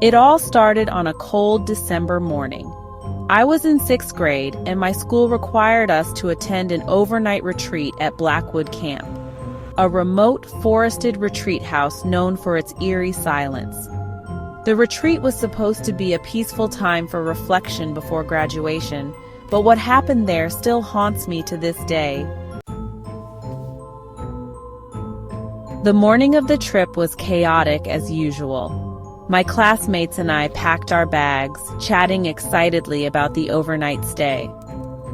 It all started on a cold December morning. I was in 6th grade, and my school required us to attend an overnight retreat at Blackwood Camp, a remote forested retreat house known for its eerie silence. The retreat was supposed to be a peaceful time for reflection before graduation, but what happened there still haunts me to this day. The morning of the trip was chaotic as usual. My classmates and I packed our bags, chatting excitedly about the overnight stay.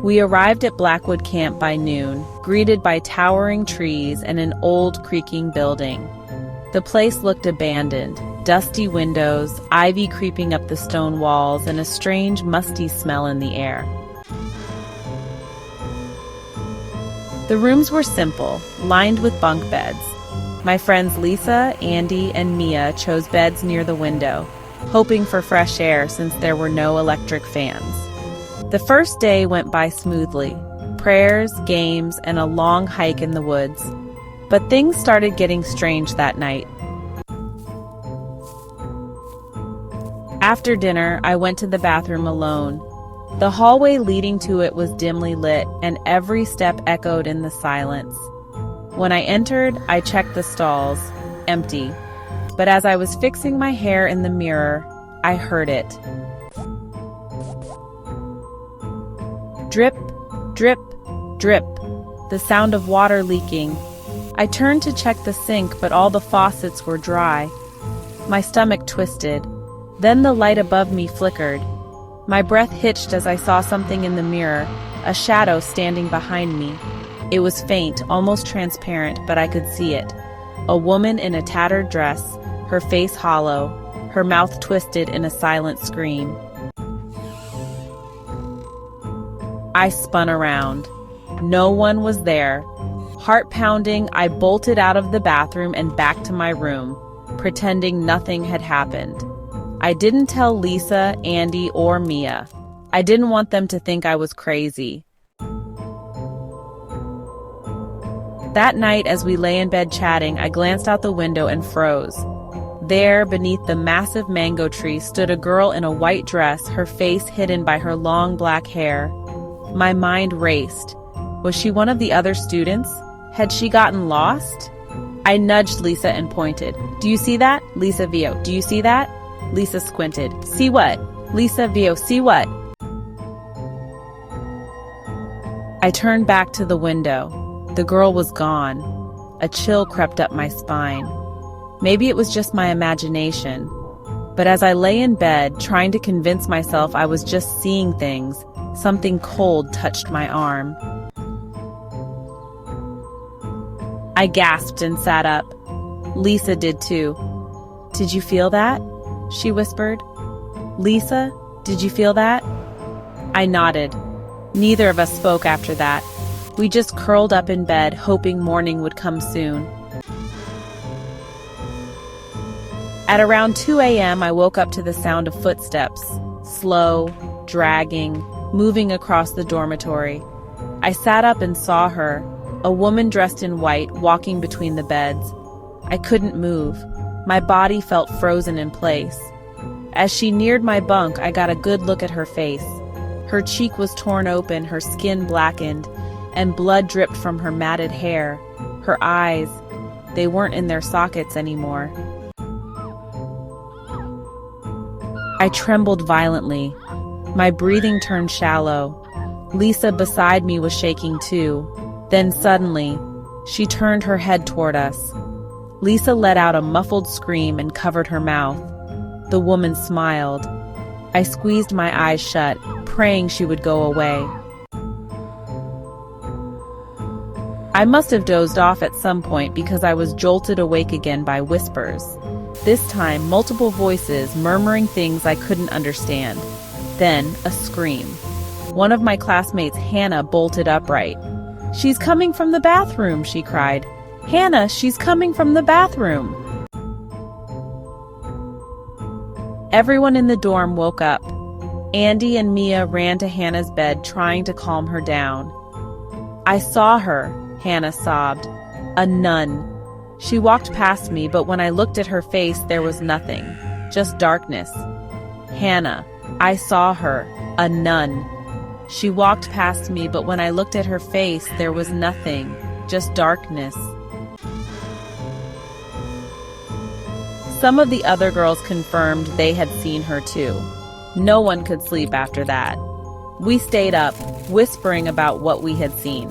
We arrived at Blackwood Camp by noon, greeted by towering trees and an old creaking building. The place looked abandoned, dusty windows, ivy creeping up the stone walls, and a strange, musty smell in the air. The rooms were simple, lined with bunk beds. My friends Lisa, Andy, and Mia chose beds near the window, hoping for fresh air since there were no electric fans. The first day went by smoothly, prayers, games, and a long hike in the woods. But things started getting strange that night. After dinner, I went to the bathroom alone. The hallway leading to it was dimly lit, and every step echoed in the silence. When I entered, I checked the stalls, empty. But as I was fixing my hair in the mirror, I heard it. Drip, drip, drip, the sound of water leaking. I turned to check the sink, but all the faucets were dry. My stomach twisted. Then the light above me flickered. My breath hitched as I saw something in the mirror, a shadow standing behind me. It was faint, almost transparent, but I could see it. A woman in a tattered dress, her face hollow, her mouth twisted in a silent scream. I spun around. No one was there. Heart pounding, I bolted out of the bathroom and back to my room, pretending nothing had happened. I didn't tell Lisa, Andy, or Mia. I didn't want them to think I was crazy. That night, as we lay in bed chatting, I glanced out the window and froze. There, beneath the massive mango tree, stood a girl in a white dress, her face hidden by her long black hair. My mind raced. Was she one of the other students? Had she gotten lost? I nudged Lisa and pointed. "Do you see that?" Lisa Vio, "Do you see that?" Lisa squinted. "See what?" Lisa Vio, "See what?" I turned back to the window. The girl was gone. A chill crept up my spine. Maybe it was just my imagination. But as I lay in bed, trying to convince myself I was just seeing things, something cold touched my arm. I gasped and sat up. Lisa did too. "Did you feel that?" she whispered. "Lisa, did you feel that?" I nodded. Neither of us spoke after that. We just curled up in bed, hoping morning would come soon. At around 2 a.m., I woke up to the sound of footsteps, slow, dragging, moving across the dormitory. I sat up and saw her, a woman dressed in white, walking between the beds. I couldn't move. My body felt frozen in place. As she neared my bunk, I got a good look at her face. Her cheek was torn open, her skin blackened, and blood dripped from her matted hair. Her eyes, they weren't in their sockets anymore. I trembled violently. My breathing turned shallow. Lisa beside me was shaking too. Then suddenly, she turned her head toward us. Lisa let out a muffled scream and covered her mouth. The woman smiled. I squeezed my eyes shut, praying she would go away. I must have dozed off at some point because I was jolted awake again by whispers. This time, multiple voices murmuring things I couldn't understand. Then, a scream. One of my classmates, Hannah, bolted upright. "She's coming from the bathroom," she cried. "Hannah, she's coming from the bathroom." Everyone in the dorm woke up. Andy and Mia ran to Hannah's bed, trying to calm her down. "I saw her," Hannah sobbed. "A nun. She walked past me, but when I looked at her face, there was nothing. just darkness. Hannah, I saw her, a nun. She walked past me, but when I looked at her face, there was nothing, just darkness. Some of the other girls confirmed they had seen her too. No one could sleep after that. We stayed up, whispering about what we had seen.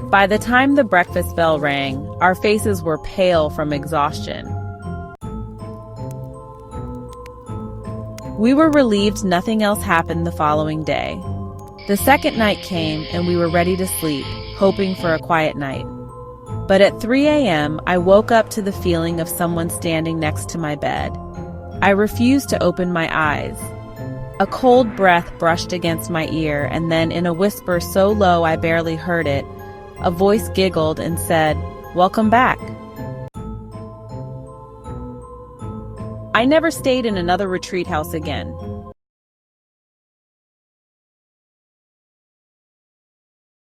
By the time the breakfast bell rang, our faces were pale from exhaustion. We were relieved nothing else happened the following day. The second night came and we were ready to sleep, hoping for a quiet night. But at 3 a.m., I woke up to the feeling of someone standing next to my bed. I refused to open my eyes. A cold breath brushed against my ear, and then in a whisper so low I barely heard it, a voice giggled and said, "Welcome back." I never stayed in another retreat house again.